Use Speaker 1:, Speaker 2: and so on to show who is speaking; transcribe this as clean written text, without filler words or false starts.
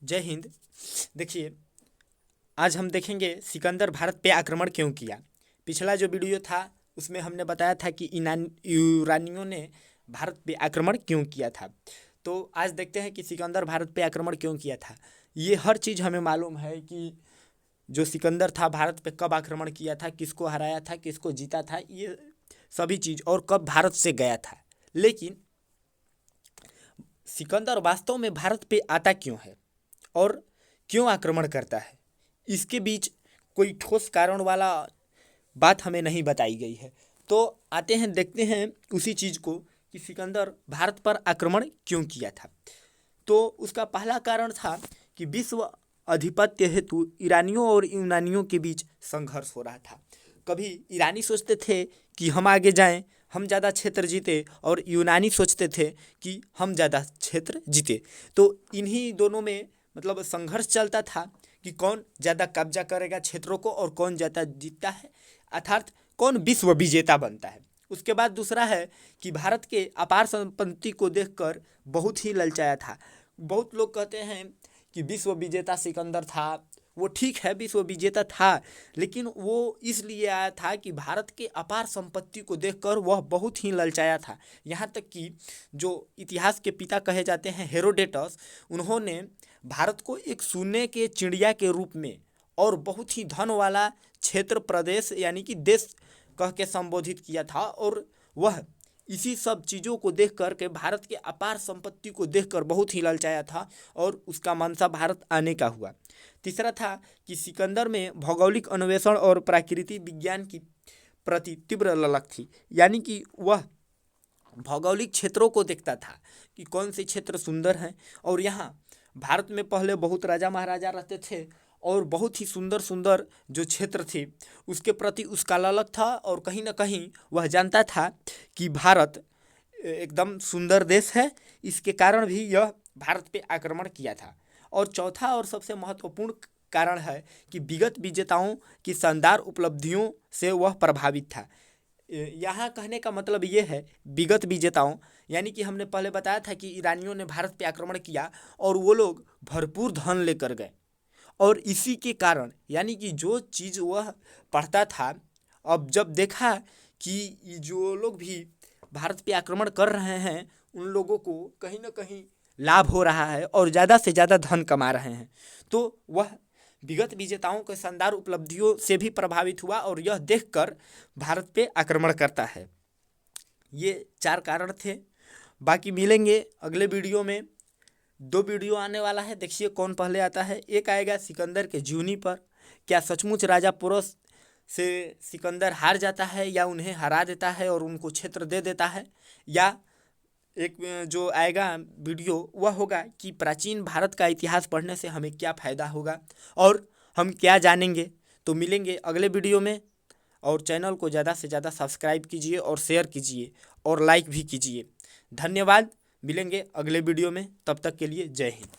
Speaker 1: जय हिंद। देखिए, आज हम देखेंगे सिकंदर भारत पे आक्रमण क्यों किया। पिछला जो वीडियो था उसमें हमने बताया था कि यूनानियों ने भारत पे आक्रमण क्यों किया था। तो आज देखते हैं कि सिकंदर भारत पे आक्रमण क्यों किया था। ये हर चीज़ हमें मालूम है कि जो सिकंदर था भारत पे कब आक्रमण किया था, किसको हराया था, किसको जीता था, ये सभी चीज़, और कब भारत से गया था। लेकिन सिकंदर वास्तव में भारत पे आता क्यों है और क्यों आक्रमण करता है, इसके बीच कोई ठोस कारण वाला बात हमें नहीं बताई गई है। तो आते हैं, देखते हैं उसी चीज़ को कि सिकंदर भारत पर आक्रमण क्यों किया था। तो उसका पहला कारण था कि विश्व आधिपत्य हेतु ईरानियों और यूनानियों के बीच संघर्ष हो रहा था। कभी ईरानी सोचते थे कि हम आगे जाएं, हम ज़्यादा क्षेत्र जीते, और यूनानी सोचते थे कि हम ज़्यादा क्षेत्र जीते। तो इन्हीं दोनों में मतलब संघर्ष चलता था कि कौन ज़्यादा कब्जा करेगा क्षेत्रों को और कौन ज़्यादा जीतता है, अर्थात कौन विश्व विजेता बनता है। उसके बाद दूसरा है कि भारत के अपार संपत्ति को देखकर बहुत ही ललचाया था। बहुत लोग कहते हैं कि विश्व विजेता सिकंदर था, वो ठीक है, विश्व विजेता था, लेकिन वो इसलिए आया था कि भारत के अपार संपत्ति को देखकर वह बहुत ही ललचाया था। यहाँ तक कि जो इतिहास के पिता कहे जाते हैं हेरोडेटस, उन्होंने भारत को एक सोने के चिड़िया के रूप में और बहुत ही धन वाला क्षेत्र, प्रदेश यानी कि देश कह के संबोधित किया था। और वह इसी सब चीज़ों को देख कर के, भारत के अपार संपत्ति को देखकर बहुत ही ललचाया था और उसका मंशा भारत आने का हुआ। तीसरा था कि सिकंदर में भौगोलिक अन्वेषण और प्राकृतिक विज्ञान की प्रति तीव्र ललक थी, यानी कि वह भौगोलिक क्षेत्रों को देखता था कि कौन से क्षेत्र सुंदर हैं। और यहाँ भारत में पहले बहुत राजा महाराजा रहते थे और बहुत ही सुंदर सुंदर जो क्षेत्र थे उसके प्रति उसका ललक था, और कहीं ना कहीं वह जानता था कि भारत एकदम सुंदर देश है, इसके कारण भी यह भारत पे आक्रमण किया था। और चौथा और सबसे महत्वपूर्ण कारण है कि विगत विजेताओं की शानदार उपलब्धियों से वह प्रभावित था। यहाँ कहने का मतलब ये है विगत विजेताओं, यानी कि हमने पहले बताया था कि ईरानियों ने भारत पे आक्रमण किया और वो लोग भरपूर धन लेकर गए, और इसी के कारण यानी कि जो चीज़ वह पढ़ता था, अब जब देखा कि जो लोग भी भारत पे आक्रमण कर रहे हैं उन लोगों को कहीं ना कहीं लाभ हो रहा है और ज़्यादा से ज़्यादा धन कमा रहे हैं, तो वह विगत विजेताओं के शानदार उपलब्धियों से भी प्रभावित हुआ और यह देखकर भारत पे आक्रमण करता है। ये 4 कारण थे। बाकी मिलेंगे अगले वीडियो में। 2 वीडियो आने वाला है, देखिए कौन पहले आता है। एक आएगा सिकंदर के जीवनी पर, क्या सचमुच राजा पोरस से सिकंदर हार जाता है या उन्हें हरा देता है और उनको क्षेत्र दे देता है, या एक जो आएगा वीडियो वह होगा कि प्राचीन भारत का इतिहास पढ़ने से हमें क्या फ़ायदा होगा और हम क्या जानेंगे। तो मिलेंगे अगले वीडियो में, और चैनल को ज़्यादा से ज़्यादा सब्सक्राइब कीजिए और शेयर कीजिए और लाइक भी कीजिए। धन्यवाद। मिलेंगे अगले वीडियो में, तब तक के लिए जय हिंद।